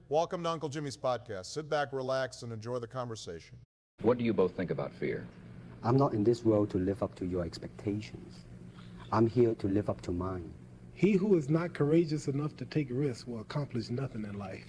Welcome to Uncle Jimmy's podcast. Sit back, relax, and enjoy the conversation. What do you both think about fear? I'm not in this world to live up to your expectations. I'm here to live up to mine. He who is not courageous enough to take risks will accomplish nothing in life.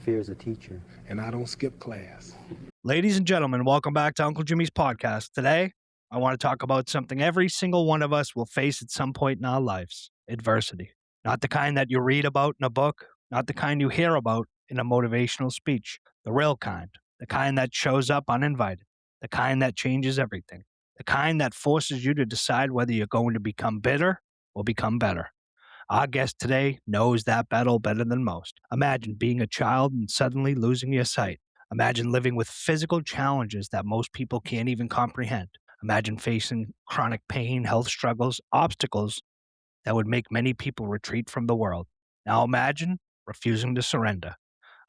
Fear is a teacher. And I don't skip class. Ladies and gentlemen, welcome back to Uncle Jimmy's podcast. Today, I want to talk about something every single one of us will face at some point in our lives: adversity. Not the kind that you read about in a book, not the kind you hear about in a motivational speech. The real kind. The kind that shows up uninvited. The kind that changes everything. The kind that forces you to decide whether you're going to become bitter or become better. Our guest today knows that battle better than most. Imagine being a child and suddenly losing your sight. Imagine living with physical challenges that most people can't even comprehend. Imagine facing chronic pain, health struggles, obstacles that would make many people retreat from the world. Now imagine refusing to surrender.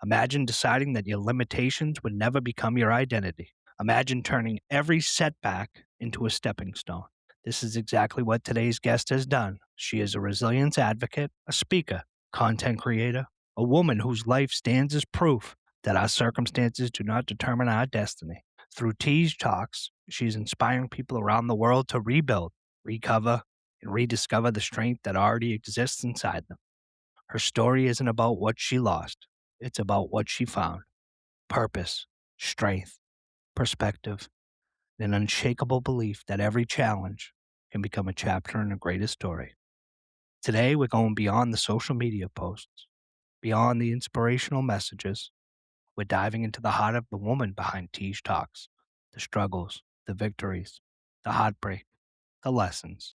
Imagine deciding that your limitations would never become your identity. Imagine turning every setback into a stepping stone. This is exactly what today's guest has done. She is a resilience advocate, a speaker, content creator, a woman whose life stands as proof that our circumstances do not determine our destiny. Through Tease Talks, she is inspiring people around the world to rebuild, recover, and rediscover the strength that already exists inside them. Her story isn't about what she lost. It's about what she found: purpose, strength, perspective, and an unshakable belief that every challenge can become a chapter in a greater story. Today, we're going beyond the social media posts, beyond the inspirational messages. We're diving into the heart of the woman behind Tease Talks, the struggles, the victories, the heartbreak, the lessons,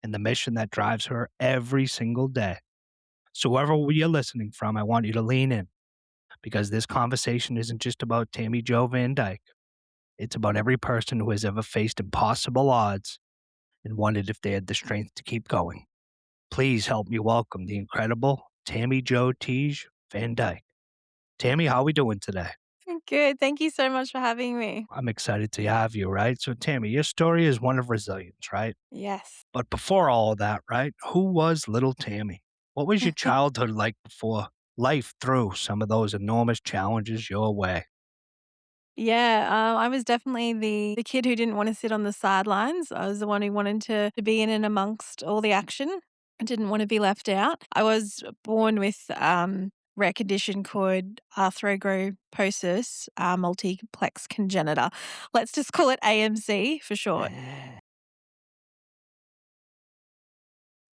and the mission that drives her every single day. So wherever you're listening from, I want you to lean in, because this conversation isn't just about Tammy Jo Van Dijk. It's about every person who has ever faced impossible odds and wondered if they had the strength to keep going. Please help me welcome the incredible Tammy Jo Van Dijk. Tammy, how are we doing today? Good. Thank you so much for having me. I'm excited to have you, right? So Tammy, your story is one of resilience, right? Yes. But before all of that, right, who was little Tammy? What was your childhood like before life threw some of those enormous challenges your way? Yeah, I was definitely the kid who didn't want to sit on the sidelines. I was the one who wanted to be in and amongst all the action. I didn't want to be left out. I was born with rare condition called arthrogryposis multiplex congenita. Let's just call it AMC for short.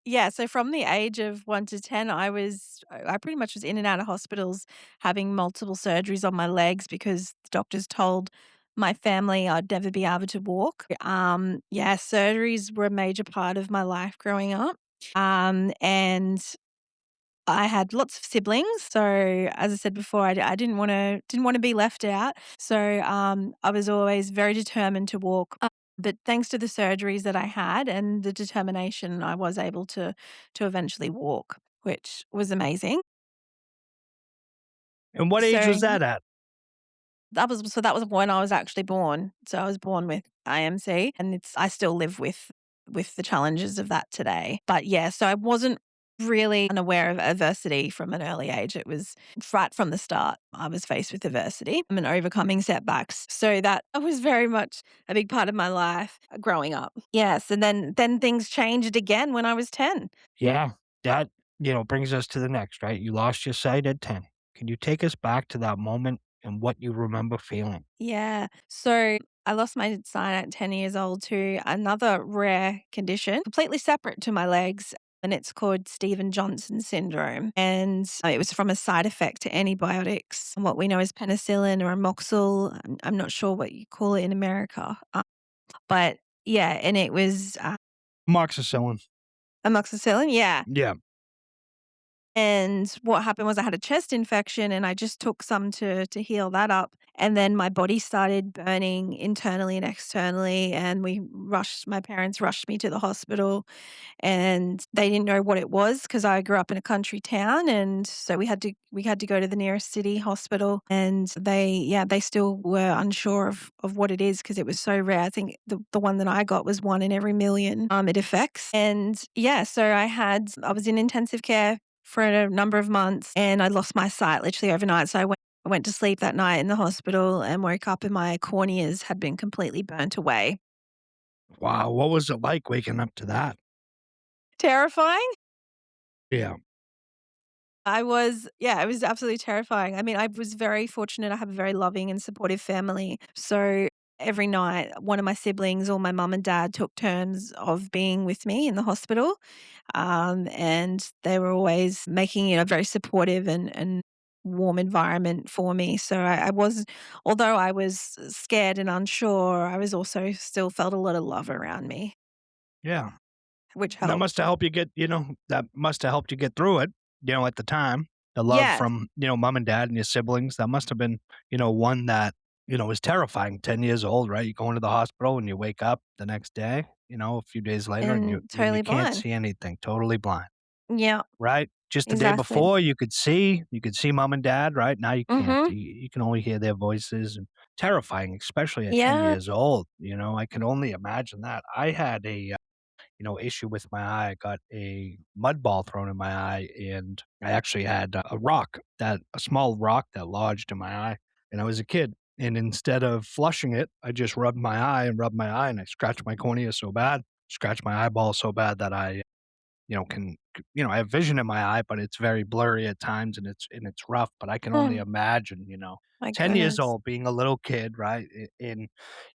Yeah, so from the age of 1 to 10, I pretty much was in and out of hospitals having multiple surgeries on my legs because the doctors told my family I'd never be able to walk. Yeah, surgeries were a major part of my life growing up. And I had lots of siblings, so as I said before, I didn't wanna be left out. So, I was always very determined to walk. But thanks to the surgeries that I had and the determination, I was able to eventually walk, which was amazing. And what age So was that at? that was when I was actually born. So I was born with IMC, and I still live with the challenges of that today. But yeah, so I wasn't really unaware of adversity from an early age. It was right from the start. I was faced with adversity and overcoming setbacks. So that was very much a big part of my life growing up. Yes, and then things changed again when I was 10. Yeah, that, brings us to the next, right? You lost your sight at 10. Can you take us back to that moment and what you remember feeling? Yeah. So I lost my sight at 10 years old to another rare condition, completely separate to my legs. And it's called Stephen-Johnson syndrome. And it was from a side effect to antibiotics, what we know as penicillin or amoxil. I'm not sure what you call it in America. But yeah, and it was Amoxicillin. amoxicillin. Yeah. Yeah. And what happened was I had a chest infection and I just took some to heal that up. And then my body started burning internally and externally. And my parents rushed me to the hospital and they didn't know what it was because I grew up in a country town. And so we had to go to the nearest city hospital and they still were unsure of what it is because it was so rare. I think the one that I got was 1 in every million it affects. And yeah, so I was in intensive care for a number of months, and I lost my sight literally overnight. So I went to sleep that night in the hospital and woke up and my corneas had been completely burnt away. Wow, what was it like waking up to that? Terrifying. Yeah. Yeah, it was absolutely terrifying. I mean, I was very fortunate. I have a very loving and supportive family. So every night, one of my siblings or my mum and dad took turns of being with me in the hospital. And they were always making it a very supportive and warm environment for me. So I was, although I was scared and unsure, I was also still felt a lot of love around me, Yeah. which That must helped. have helped you get, that must have helped you get through it, at the time. The love Yeah. from, mom and dad and your siblings, that must have been, one that, was terrifying. 10 years old, right? You go into the hospital and you wake up the next day, a few days later and And you totally can't blind. see anything, totally blind, Yeah, right? Just the day exactly. before you could see mom and dad, right? Now you can't. Mhm. You can only hear their voices and terrifying, especially at 10 Yeah. years old. I can only imagine that. I had a issue with my eye. I got a mud ball thrown in my eye, and I actually had a small rock that lodged in my eye, and I was a kid. And instead of flushing it, I just rubbed my eye and rubbed my eye, and I scratched my cornea so bad, scratched my eyeball so bad that I, I have vision in my eye, but it's very blurry at times, and it's rough. But I can only Oh, imagine, my 10 years goodness. old, being a little kid, right? And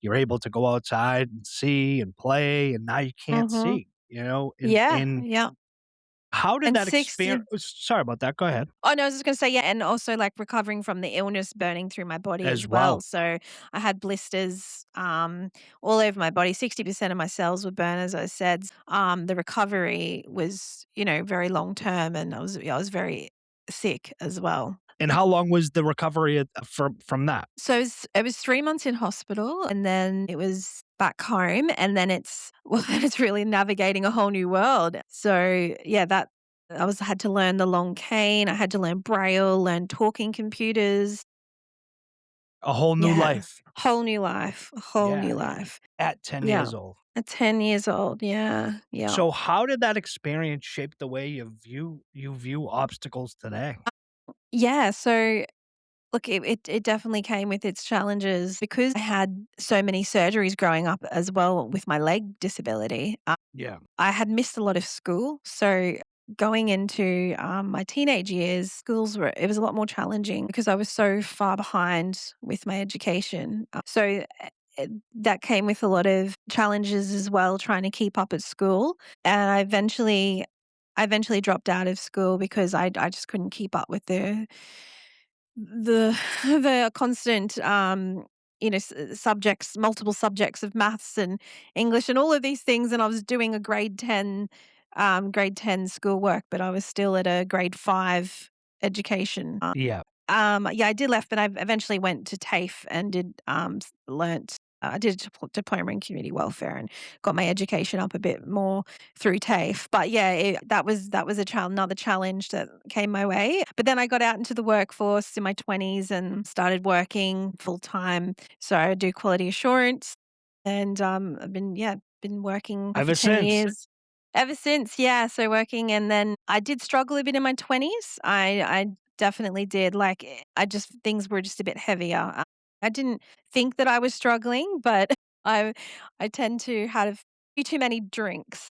you're able to go outside and see and play, and now you can't Mhm. see, Yeah, and yeah. how did And that 60 experience? Sorry about that. Go ahead. Oh, no, I was just gonna say, yeah, and also, like, recovering from the illness burning through my body As as well. well. So, I had blisters, all over my body. 60% of my cells were burned, as I said. The recovery was, very long term, and I was very sick as well. And how long was the recovery from that? So it was 3 months in hospital, and then it was back home, and then it's well, then it's really navigating a whole new world. So, yeah, that I had to learn the long cane, I had to learn Braille, learn talking computers. A whole new Yeah, life. whole new life, a whole Yeah, new life. at 10 Yeah, years old. at 10 years old, yeah, yeah. So how did that experience shape the way you view obstacles today? Yeah, so look, it definitely came with its challenges because I had so many surgeries growing up as well with my leg disability. Yeah. I had missed a lot of school, so going into my teenage years, it was a lot more challenging because I was so far behind with my education. That came with a lot of challenges as well, trying to keep up at school, and I eventually dropped out of school because I just couldn't keep up with the the constant, subjects, multiple subjects of maths and English and all of these things, and I was doing a grade 10 schoolwork, but I was still at a grade 5 education. Yeah. Yeah, I did left, but I eventually went to TAFE and learnt. I did a diploma in community welfare and got my education up a bit more through TAFE. But yeah, that was another challenge that came my way. But then I got out into the workforce in my 20s and started working full time. So I do quality assurance, and I've been working for Ever 10 since. years. Ever since, yeah. So working, and then I did struggle a bit in my 20s. I definitely did. Like, things were just a bit heavier. I didn't think that I was struggling, but I I tend to have too many drinks.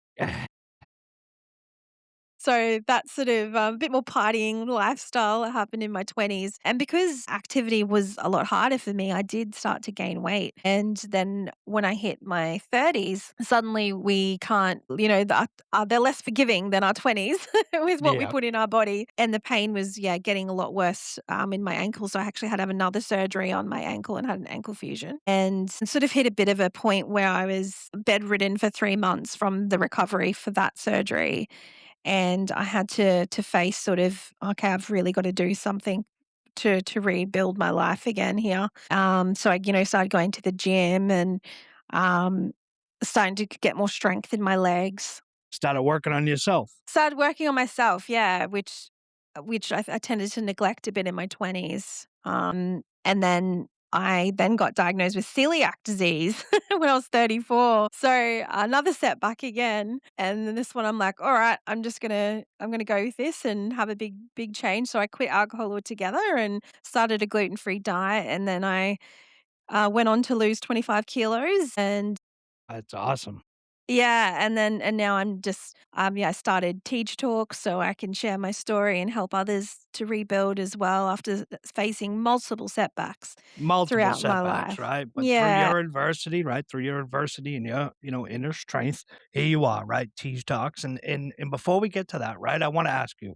So that sort of a bit more partying lifestyle happened in my 20s. And because activity was a lot harder for me, I did start to gain weight. And then when I hit my 30s, suddenly we can't, they're less forgiving than our 20s with what we Yeah. put in our body. And the pain was, yeah, getting a lot worse in my ankle. So I actually had to have another surgery on my ankle and had an ankle fusion. And sort of hit a bit of a point where I was bedridden for 3 months from the recovery for that surgery, and I had to face sort of, okay, I've really got to do something to rebuild my life again here. So I, started going to the gym and um, starting to get more strength in my legs. Started working on yourself. Started working on myself, yeah, which I tended to neglect a bit in my 20s. And then I then got diagnosed with celiac disease when I was 34. So another setback again. And then this one I'm like, all right, I'm gonna go with this and have a big change. So I quit alcohol altogether and started a gluten-free diet. And then I went on to lose 25 kilos. And That's awesome. yeah, and now I'm just yeah, I started Teach Talk so I can share my story and help others to rebuild as well after facing multiple setbacks Multiple throughout my setbacks, life. right? But through Yeah. your adversity, right? Through your adversity and your, inner strength, here you are, right? Tease talks. And before we get to that, right, I want to ask you,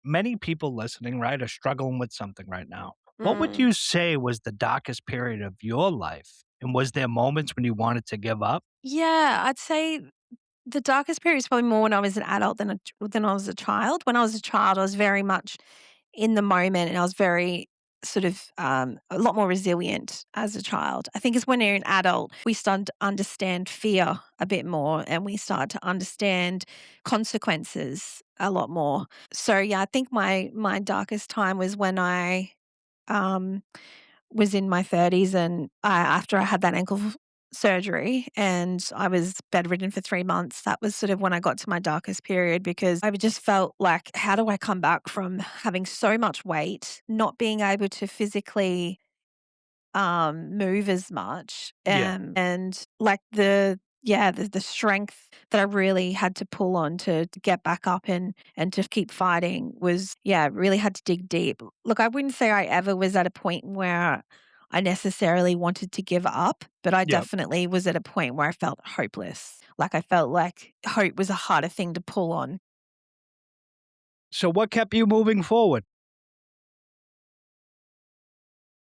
many people listening, right, are struggling with something right now. What would Mm. you say was the darkest period of your life? And was there moments when you wanted to give up? Yeah, I'd say the darkest period is probably more when I was an adult than I was a child. When I was a child, I was very much in the moment and I was very sort of a lot more resilient as a child. I think it's when you're an adult, we start to understand fear a bit more and we start to understand consequences a lot more. So yeah, I think my darkest time was when I um was in my 30s and after I had that ankle surgery and I was bedridden for 3 months, that was sort of when I got to my darkest period because I just felt like, how do I come back from having so much weight, not being able to physically move as much, Yeah. and like the strength that I really had to pull on to get back up and to keep fighting was, yeah, really had to dig deep. Look, I wouldn't say I ever was at a point where I necessarily wanted to give up, but I Yep. definitely was at a point where I felt hopeless. Like I felt like hope was a harder thing to pull on. So what kept you moving forward?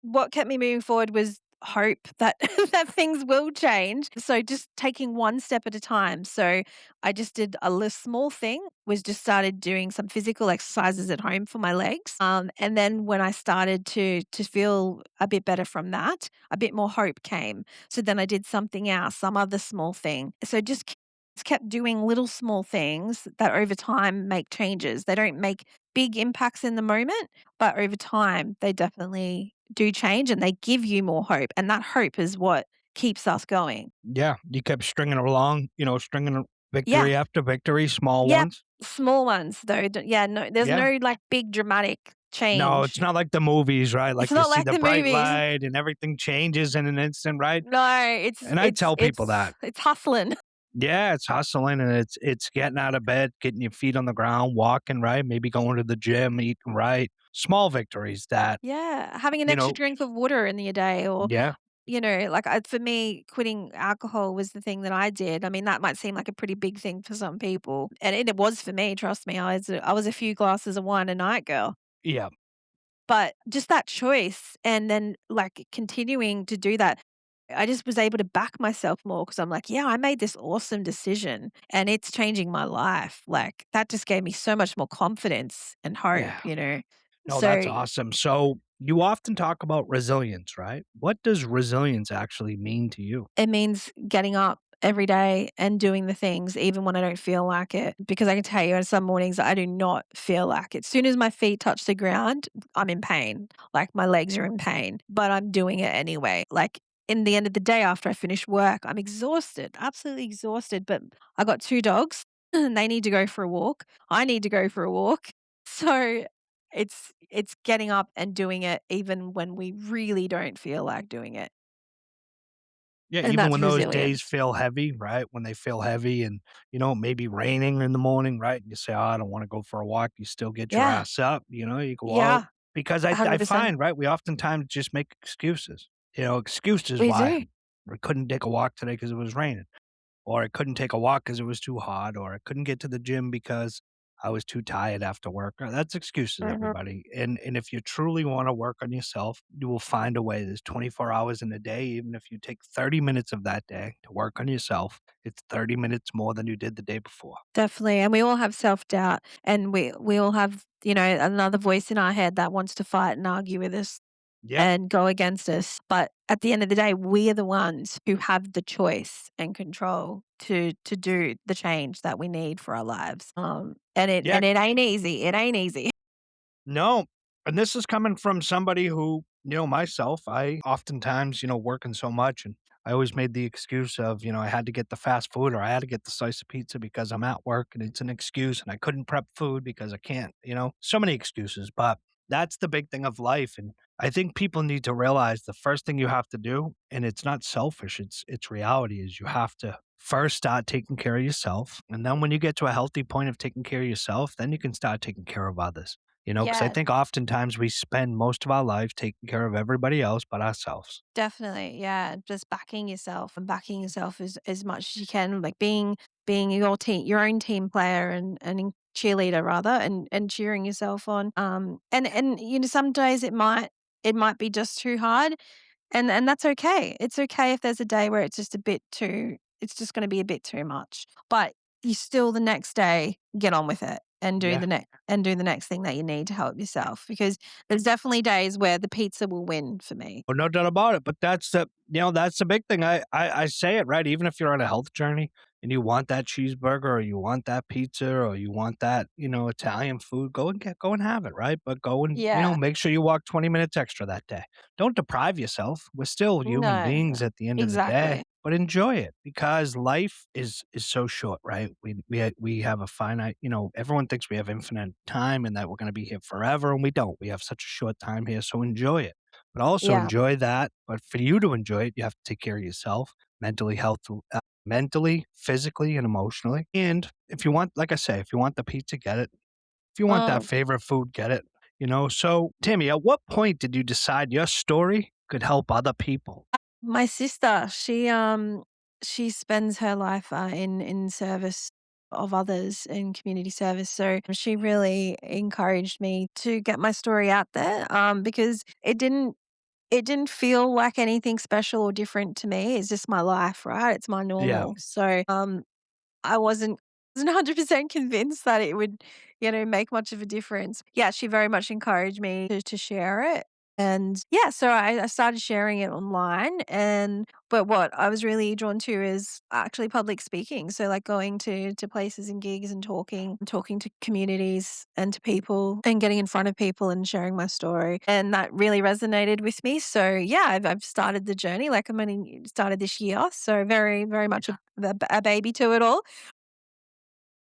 What kept me moving forward was hope that that things will change. So just taking one step at a time. So I just did a small thing, was just started doing some physical exercises at home for my legs. And then when I started to feel a bit better from that, a bit more hope came. So then I did something else, some other small thing. So just kept doing little small things that over time make changes. They don't make big impacts in the moment, but over time they definitely do change and they give you more hope, and that hope is what keeps us going. Yeah. You kept stringing along, Yeah, victory after victory, small yeah, ones. small ones though, yeah, no, there's Yeah. no, like, big dramatic No, it's change. not like the movies, right? It's Like you not see like the the bright movies. light and everything changes in an instant, right? No, it's And I it's tell people it's that. it's hustling. Yeah, it's hustling and it's getting out of bed, getting your feet on the ground, walking, right? Maybe going to the gym, eating right. Small victories that, Yeah, having an you extra know, drink of water in the day or, yeah, like, for me, quitting alcohol was the thing that I did. I mean, that might seem like a pretty big thing for some people, and it was for me, trust me. I was a few glasses of wine a night girl. yeah, But just that choice and then, like, continuing to do that, I just was able to back myself more because 'cause I'm like, "Yeah, I made this awesome decision, and it's changing my life." Like, that just gave me so much more confidence and yeah. hope. No, that's So, awesome. So you often talk about resilience, right? What does resilience actually mean to you? it means getting up every day and doing the things even when I don't feel like it, because I can tell you on some mornings I do not feel like it. As soon as my feet touch the ground, I'm in pain, like my legs are in pain, but I'm doing it anyway. Like, in the end of the day after I finish work, I'm exhausted, absolutely exhausted, but I got 2 dogs and they need to go for a walk. I need to go for a walk. So, it's getting up and doing it even when we really don't feel like doing it, Yeah, and even that's when those days resilience. feel heavy, right? When they feel heavy and, maybe raining in the morning, right? You say, "Oh, I don't want to go for a walk." You still get your Yeah. ass up, you go out. Yeah, Because I 100%. find, right, we oftentimes just make excuses. Excuses We why do. I couldn't take a walk today because it was raining. Or I couldn't take a walk because it was too hot, or I couldn't get to the gym because I was too tired after work. That's excuses, Mhm. everybody. And if you truly want to work on yourself, you will find a way. There's 24 hours in a day. Even if you take 30 minutes of that day to work on yourself, it's 30 minutes more than you did the day before. Definitely, and we all have self-doubt, and we all have, another voice in our head that wants to fight and argue with us Yep. and go against us, but at the end of the day, we are the ones who have the choice and control to do the change that we need for our lives, and it Yeah. and it ain't easy, it ain't easy. No. And this is coming from somebody who Myself, I oftentimes, working so much and I always made the excuse of, I had to get the fast food or I had to get the slice of pizza because I'm at work and it's an excuse and I couldn't prep food because I can't, so many excuses. But that's the big thing of life. And I think people need to realize the first thing you have to do, and it's not selfish, it's reality, is you have to first start taking care of yourself. And then when you get to a healthy point of taking care of yourself, then you can start taking care of others. Because I Yeah, think oftentimes we spend most of our life taking care of everybody else but ourselves. definitely. Yeah, just backing yourself and backing yourself as much as you can, like being your own team player and cheerleader rather, and cheering yourself on. And some days it might be just too hard, and that's okay. It's okay if there's a day where it's just gonna be a bit too much. But you still the next day get on with it and Yeah. do the next thing that you need to help yourself, because there's definitely days where the pizza will win for me. Well, no doubt about it. But that's the big thing. I say it right. Even if you're on a health journey and you want that cheeseburger or you want that pizza or you want that, Italian food, go and have it, right? But go and, Yeah. make sure you walk 20 minutes extra that day. Don't deprive yourself. We're still human No, beings no. at the end of the day, Exactly. but enjoy it because life is so short, right? We have a finite, everyone thinks we have infinite time and that we're going to be here forever, and we don't. We have such a short time here, so enjoy it. But also Yeah. enjoy that. But for you to enjoy it, you have to take care of yourself mentally, physically, and emotionally. And if you want, like I say, if you want the pizza, get it. If you want that Mm. favorite food, get it. So Tammy, at what point did you decide your story could help other people? My sister, she spends her life in service of others in community service. So she really encouraged me to get my story out there, because it didn't feel like anything special or different to me. It's just my life, right? It's my Yeah, normal. So I wasn't 100% convinced that it would, make much of a difference. Yeah, she very much encouraged me to share it. And yeah, so I started sharing it online. But what I was really drawn to is actually public speaking. So like going to places and gigs and talking to communities and to people and getting in front of people and sharing my story. And that really resonated with me. So yeah, I've started the journey. Like I'm only started this year. So very, very much a baby to it all.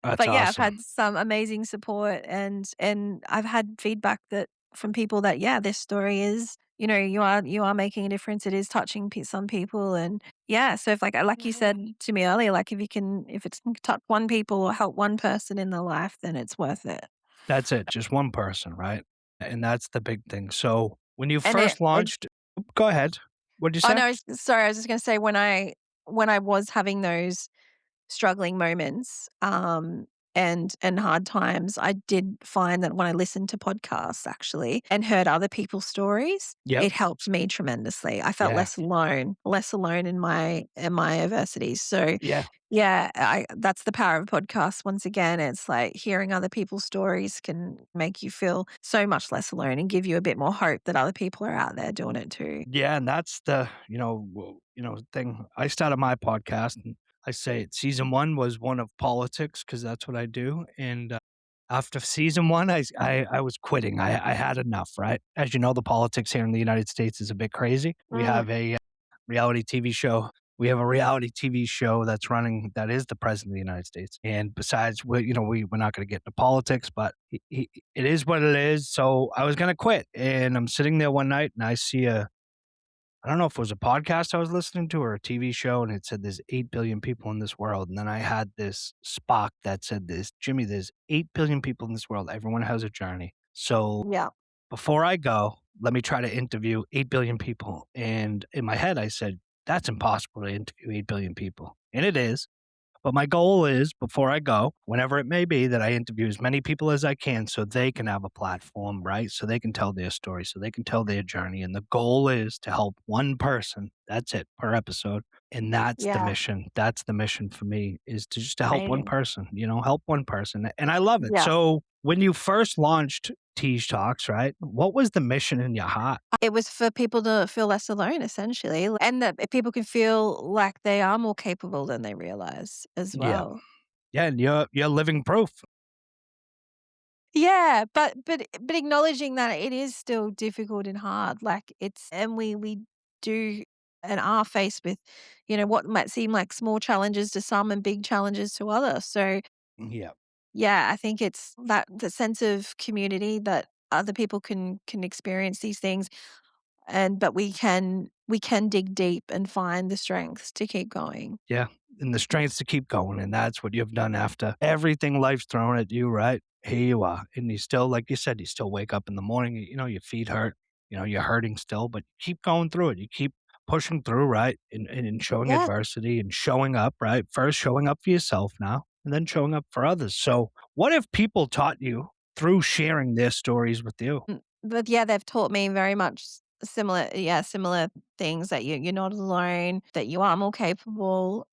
that's But yeah, I've awesome. had some amazing support, and I've had feedback that from people that, yeah, this story is, you are making a difference. It is touching some people, and yeah, so if like you said to me earlier, like if it's touch one people or help one person in their life, then it's worth it. That's it. Just one person, right? And that's the big thing. So when you And first launched, go ahead. What did you oh say? no, sorry, I was just gonna say when I was having those struggling moments, and hard times, I did find that when I listened to podcasts actually and heard other people's stories, Yep. it helped me tremendously. I felt Yeah. less alone in my adversities. So Yeah. yeah, that's the power of podcasts. Once again, it's like hearing other people's stories can make you feel so much less alone and give you a bit more hope that other people are out there doing it too. Yeah, and that's the, thing. I started my podcast and I say it. Season 1 was one of politics because that's what I do. And after season 1, I was quitting. I had enough, right? As you know, the politics here in the United States is a bit crazy. We Mm, have a reality TV show. We have a reality TV show that's running that is the president of the United States. And besides, we're not going to get into politics, but it is what it is. So I was going to quit. And I'm sitting there one night and I don't know if it was a podcast I was listening to or a TV show, and it said there's 8 billion people in this world. And then I had this Spock that said this, Jimmy, there's 8 billion people in this world. Everyone has a journey. So yeah, before I go, let me try to interview 8 billion people. And in my head, I said, that's impossible to interview 8 billion people. And it is. But my goal is, before I go, whenever it may be, that I interview as many people as I can so they can have a platform, right? So they can tell their story, so they can tell their journey. And the goal is to help one person. That's it per episode. And that's the yeah, mission. That's the mission for me is to just to help one same. person, help one person. And I love it. Yeah. So when you first launched Tease Talks, right? What was the mission in your heart? It was for people to feel less alone, essentially, and that people can feel like they are more capable than they realize as Yeah. well. Yeah. And you're living proof. Yeah, but acknowledging that it is still difficult and hard, like, it's and we do and are faced with, what might seem like small challenges to some and big challenges to others, so, Yeah. yeah, I think it's that the sense of community that other people can experience these things, and but we can dig deep and find the strength to keep going. Yeah, and the strength to keep going, and that's what you've done after everything life's thrown at you, right? Here you are, and you still, like you said, you still wake up in the morning, your feet hurt, you're hurting still, but you keep going through it. You keep pushing through, right? And showing Yeah. adversity and showing up, right? First showing up for yourself now, and then showing up for others. So, what if people taught you through sharing their stories with you? But yeah, they've taught me very much similar things that you're not alone, that you are more capable,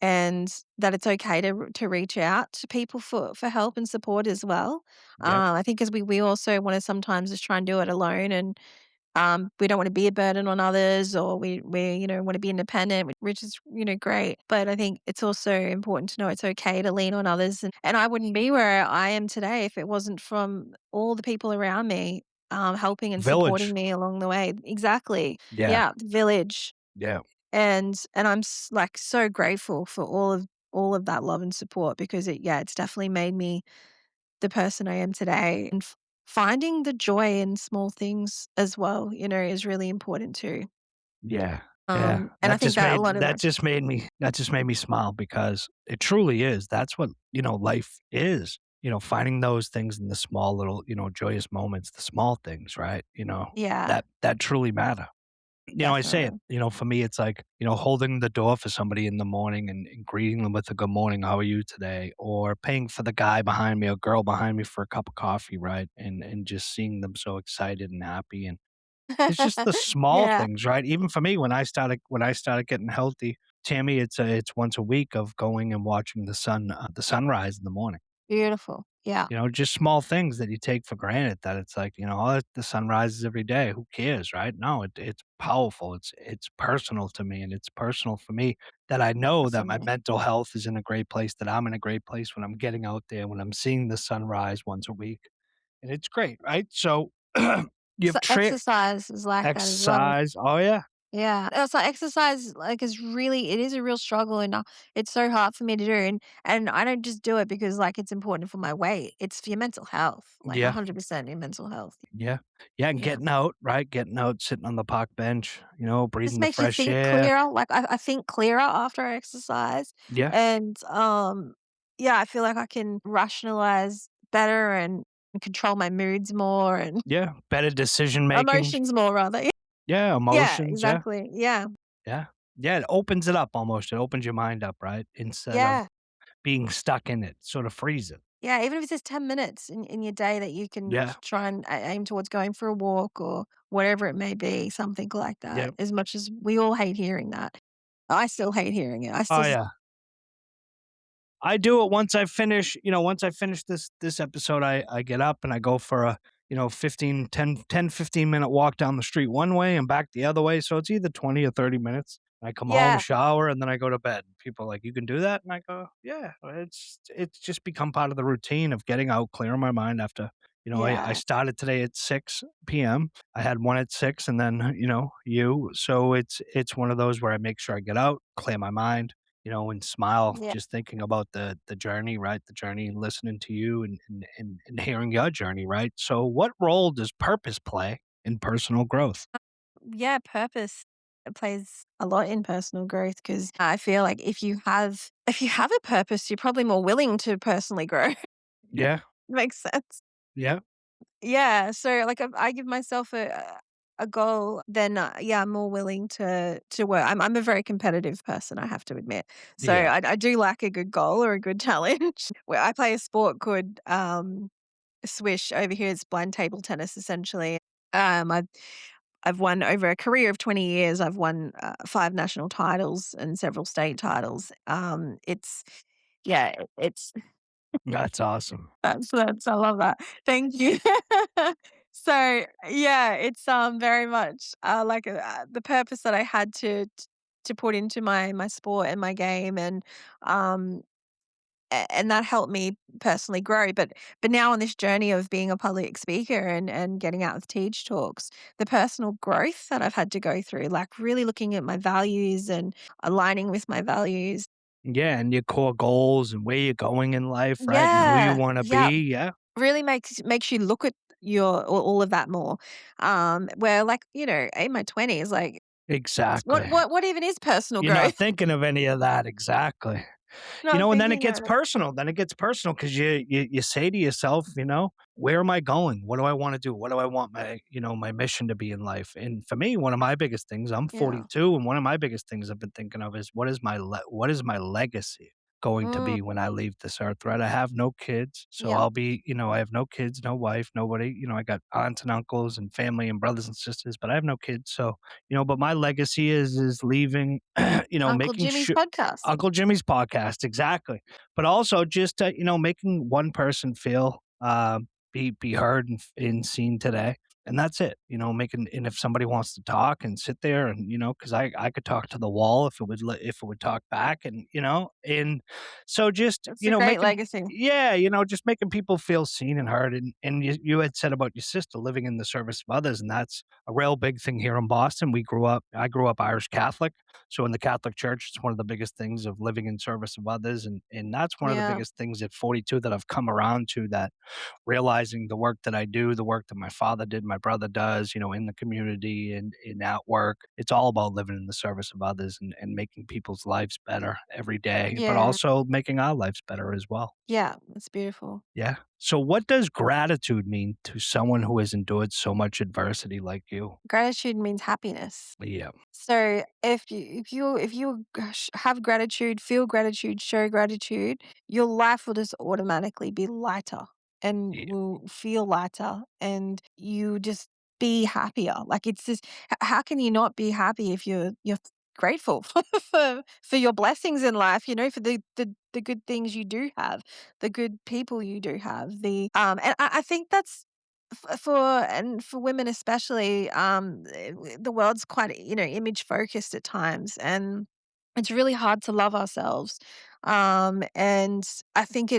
and that it's okay to reach out to people for help and support as well. Yep. I think because we also want to sometimes just try and do it alone, and we don't want to be a burden on others, or we want to be independent, which is great. But I think it's also important to know it's okay to lean on others, and I wouldn't be where I am today if it wasn't from all the people around me, helping and supporting Village. me along the way. Exactly. Yeah. Yeah, the village, Yeah. and I'm like so grateful for all of that love and support because it's definitely made me the person I am today. And finding the joy in small things as well, is really important too. Yeah, yeah. And I think that a lot of that. That just made me smile because it truly is. That's what, life is. Finding those things in the small little, joyous moments, the small things, right? Yeah, That truly matter. I say it, definitely. for me, it's like, holding the door for somebody in the morning and greeting them with a good morning, how are you today? Or paying for the guy behind me or girl behind me for a cup of coffee, right? And just seeing them so excited and happy. And it's just the small Yeah, things, right? Even for me, when I started getting healthy, Tammy, it's once a week of going and watching the sunrise in the morning. beautiful. Yeah, Just small things that you take for granted that it's like, oh, the sun rises every day. Who cares, right? No, it's powerful. It's personal to me, and it's personal for me that I know that my definitely. mental health is in a great place, that I'm in a great place when I'm getting out there, when I'm seeing the sunrise once a week, and it's great, right? So So you've exercise is like that as well. exercise. Oh yeah, Yeah, so exercise, like, it is a real struggle, and it's so hard for me to do, and I don't just do it because, like, it's important for my weight. It's for your mental health, like, yeah. 100% your mental health. Yeah. Yeah, and Yeah. getting out, right? Getting out, sitting on the park bench, Just breathing the makes you fresh think air. clearer, like, I think clearer after I exercise, Yeah. and, yeah, I feel like I can rationalize better and control my moods more and Yeah. Better decision making. emotions more rather. Yeah, Yeah, emotions, yeah. exactly. Yeah. Yeah. Yeah, it opens it up almost. It opens your mind up, right? Instead of Yeah. being stuck in it, sort of freeze it. Yeah, even if it's just 10 minutes in your day that you can Yeah. try and aim towards going for a walk or whatever it may be, something like that. Yeah. As much as we all hate hearing that. I still hate hearing it. I Oh still yeah. I do it once I finish this episode, I get up and I go for a, 15-minute walk down the street one way and back the other way. So it's either 20 or 30 minutes. I come home, yeah, shower, and then I go to bed. People are like, "You can do that?" And I go, "Yeah." It's just become part of the routine of getting out, clearing my mind after, I yeah, started today at 6 p.m. I had one at 6 and then, you. So it's one of those where I make sure I get out, clear my mind, and smile yeah. just thinking about the journey, right? The journey, and listening to you and hearing your journey, right? So, what role does purpose play in personal growth? Yeah, purpose plays a lot in personal growth because I feel like if you have a purpose, you're probably more willing to personally grow. Yeah, Makes sense. yeah, Yeah, so, like, I give myself a goal, then, yeah, I'm more willing to work. I'm a very competitive person, I have to admit. So, yeah. I do like a good goal or a good challenge. Where I play a sport called, swish. Over here, it's blind table tennis, essentially. I've won over a career of 20 years, I've won, 5 national titles and several state titles. It's yeah, it's That's awesome. that's I love that. Thank you. So, yeah, it's, very much, like, the purpose that I had to put into my sport and my game, um, and that helped me personally grow. But now on this journey of being a public speaker and getting out with Teach Talks, the personal growth that I've had to go through, like really looking at my values and aligning with my values. Yeah, and your core goals and where you're going in life, right? And who you Yeah, want to yeah, be. Yeah, really makes you look at your all of that more. Where like, in my 20s, like exactly. what even is personal You're not growth? thinking of any of that. Exactly. Not And then it thinking gets of it. personal. Then it gets personal because you say to yourself, where am I going? What do I want to do? What do I want my mission to be in life? And for me, one of my biggest things, I'm Yeah. 42, and one of my biggest things I've been thinking of is what is my legacy going to Mm, be when I leave this earth, right? I have no kids, so yeah. I'll be, I have no kids, no wife, nobody. I got aunts and uncles and family and brothers and sisters, but I have no kids. So, but my legacy is leaving, Uncle making Jimmy's sure podcast. Uncle Jimmy's podcast, exactly. But also just making one person feel be heard and seen today, and that's it. Making and if somebody wants to talk and sit there and because I could talk to the wall if it would talk back, and so just It's a great making legacy. yeah just making people feel seen and heard, and you had said about your sister living in the service of others, and that's a real big thing here in Boston. I grew up Irish Catholic, so in the Catholic Church, it's one of the biggest things of living in service of others, and that's one of the Yeah. biggest things at 42 that I've come around to, that realizing the work that I do, the work that my father did, my brother does, in the community and in at work. It's all about living in the service of others and making people's lives better every day, but Yeah. also making our lives better as well. Yeah. It's beautiful. Yeah. So what does gratitude mean to someone who has endured so much adversity like you? Gratitude means happiness. Yeah. So if you have gratitude, feel gratitude, show gratitude, your life will just automatically be lighter and Yeah. will feel lighter, and you just be happier. Like it's just how can you not be happy if you're grateful for your blessings in life, for the good things you do have, the good people you do have. And I think that's for women especially, the world's quite, image focused at times, and it's really hard to love ourselves. And I think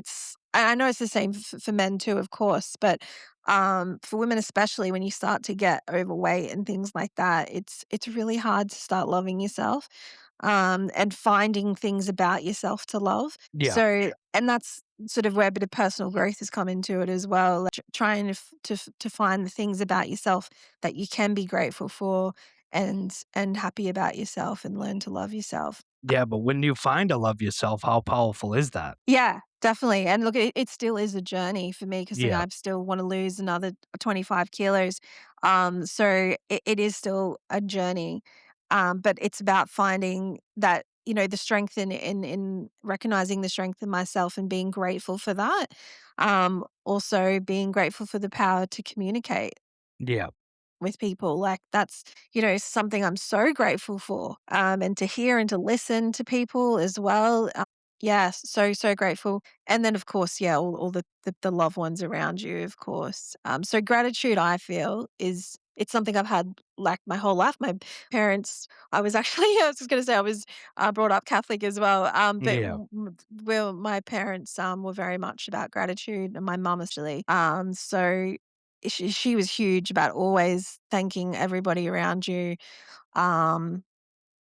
I know it's the same for men too, of course, but for women especially, when you start to get overweight and things like that, it's really hard to start loving yourself, and finding things about yourself to love. Yeah. So, and that's sort of where a bit of personal growth has come into it as well. Like trying to find the things about yourself that you can be grateful for, and happy about yourself, and learn to love yourself. Yeah. But when you find to love yourself, how powerful is that? Yeah, definitely. And look, it still is a journey for me because Yeah. I still want to lose another 25 kilos. So it is still a journey. But it's about finding that, the strength in recognizing the strength in myself and being grateful for that. Also being grateful for the power to communicate Yeah. with people. Like that's, something I'm so grateful for. And to hear and to listen to people as well. Yeah, so grateful. And then of course, yeah, all the loved ones around you, of course. So gratitude, I feel, it's something I've had like my whole life. My parents, I was actually, I was just gonna say I was brought up Catholic as well. But Yeah. well, my parents were very much about gratitude, and my mum especially. So she was huge about always thanking everybody around you. Um,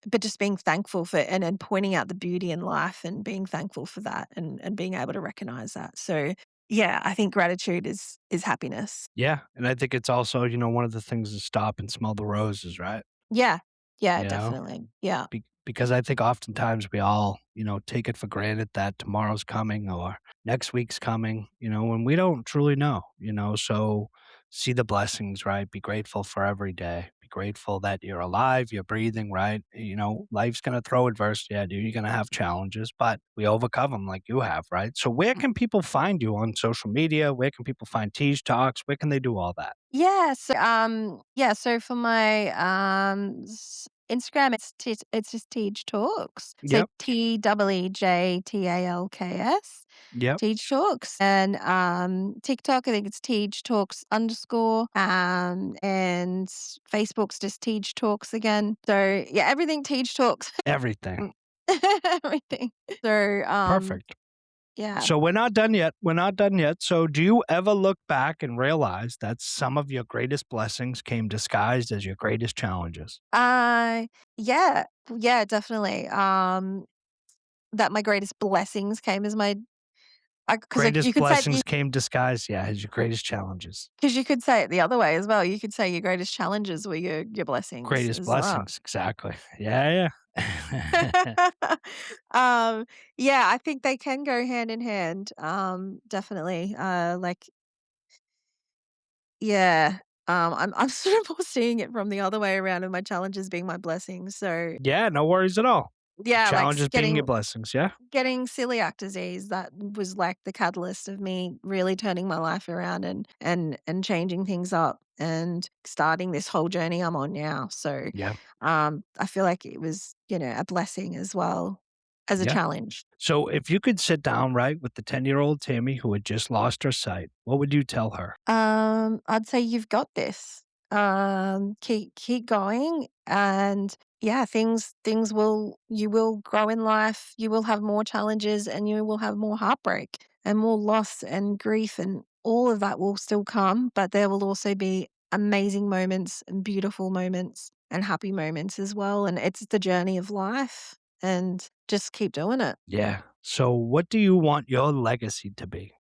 but just being thankful for and pointing out the beauty in life and being thankful for that, and being able to recognize that. So yeah, I think gratitude is happiness. Yeah. And I think it's also, one of the things to stop and smell the roses, right? Yeah. Yeah, You know? definitely. Yeah. Because I think oftentimes we all, take it for granted that tomorrow's coming or next week's coming, and we don't truly know, so see the blessings, right? Be grateful for every day. Be grateful that you're alive, you're breathing, right? Life's going to throw adversity at you. You're going to have challenges, but we overcome them like you have, right? So where can people find you on social media? Where can people find Tease Talks? Where can they do all that? Yeah, so for my Instagram, it's just Teej Talks. So Yep. TEEJTALKS. Yep. Teej Talks. And TikTok, I think it's Teej Talks underscore. And Facebook's just Teej Talks again. So yeah, everything Teej Talks. Everything. Everything. So Perfect. Yeah. So we're not done yet. We're not done yet. So do you ever look back and realize that some of your greatest blessings came disguised as your greatest challenges? Yeah. Yeah, definitely. That my greatest blessings came as my because like, you Greatest could say blessings came disguised, yeah, as your greatest challenges. because you could say it the other way as well. You could say your greatest challenges were your blessings Greatest as well. blessings, exactly. Yeah, yeah. Um, yeah, I think they can go hand in hand. Definitely. Like, yeah. I'm sort of more seeing it from the other way around, and my challenges being my blessings. So Yeah, no worries at all. yeah, like Challenges being your blessings, yeah? getting celiac disease, that was like the catalyst of me really turning my life around and changing things up and starting this whole journey I'm on now. So Yeah, I feel like it was, a blessing as well as a yeah. challenge. So if you could sit down, right, with the 10-year-old Tammy who had just lost her sight, what would you tell her? I'd say you've got this. Keep going, and yeah, things will you will grow in life. You will have more challenges, and you will have more heartbreak and more loss and grief, and all of that will still come. But there will also be amazing moments and beautiful moments and happy moments as well. And it's the journey of life, and just keep doing it. Yeah. So what do you want your legacy to be?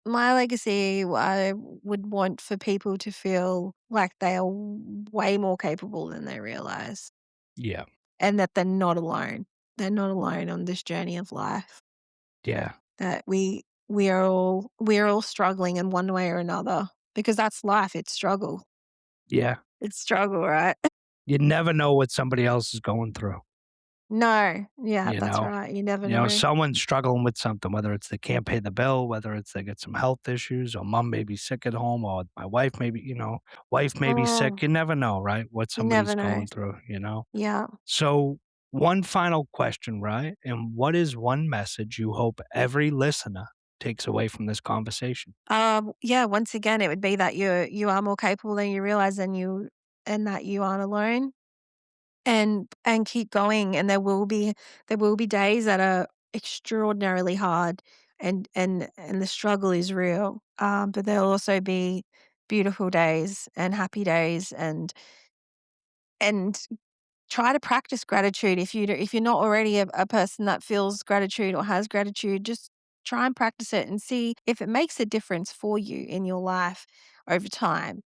My legacy, I would want for people to feel like they are way more capable than they realize Yeah, and that they're not alone. They're not alone on this journey of life. yeah, That we are all struggling in one way or another because that's life. It's struggle. yeah. It's struggle, right? You never know what somebody else is going through, No. Yeah, you that's know? right. You never know. Someone's struggling with something, whether it's they can't pay the bill, whether it's they get some health issues, or mom may be sick at home, or my wife may be, wife may be sick. Oh, You never know, right? What you somebody's never know. going through, you know? Yeah. So, one final question, right? And what is one message you hope every listener takes away from this conversation? Yeah, once again, it would be that you are more capable than you realize and that you aren't alone and keep going. And there will be days that are extraordinarily hard and the struggle is real. But there'll also be beautiful days and happy days and try to practice gratitude if you're not already a person that feels gratitude or has gratitude, just try and practice it and see if it makes a difference for you in your life over time.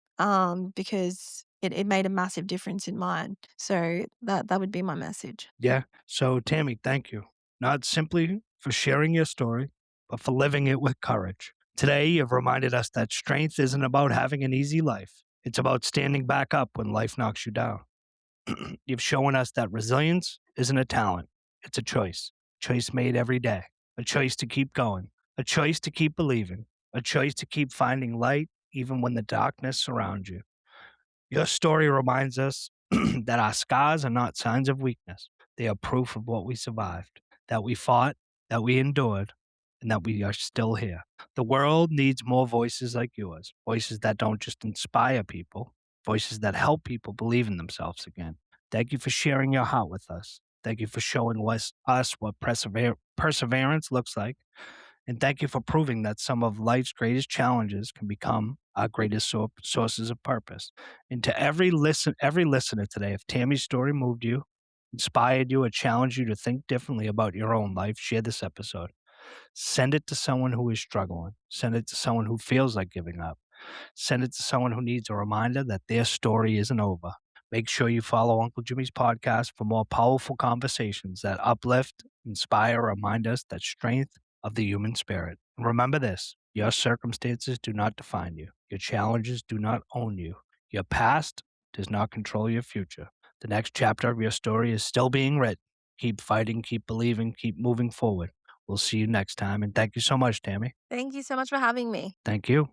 Because it made a massive difference in mine. So that would be my message. Yeah. So, Tammy, thank you. Not simply for sharing your story, but for living it with courage. Today, you've reminded us that strength isn't about having an easy life, it's about standing back up when life knocks you down. You've shown us that resilience isn't a talent, it's a choice. Choice made every day. A choice to keep going, a choice to keep believing, a choice to keep finding light even when the darkness surrounds you. Your story reminds us that our scars are not signs of weakness. They are proof of what we survived, that we fought, that we endured, and that we are still here. The world needs more voices like yours, voices that don't just inspire people, voices that help people believe in themselves again. Thank you for sharing your heart with us. Thank you for showing us what perseverance looks like. And thank you for proving that some of life's greatest challenges can become our greatest sources of purpose. And to every listener today, if Tammy's story moved you, inspired you, or challenged you to think differently about your own life, share this episode. Send it to someone who is struggling. Send it to someone who feels like giving up. Send it to someone who needs a reminder that their story isn't over. Make sure you follow Uncle Jimmy's podcast for more powerful conversations that uplift, inspire, remind us that strength of the human spirit. And remember this: your circumstances do not define you, your challenges do not own you, your past does not control your future. The next chapter of your story is still being written. Keep fighting, keep believing, keep moving forward. We'll see you next time. And thank you so much, Tammy. Thank you so much for having me. Thank you.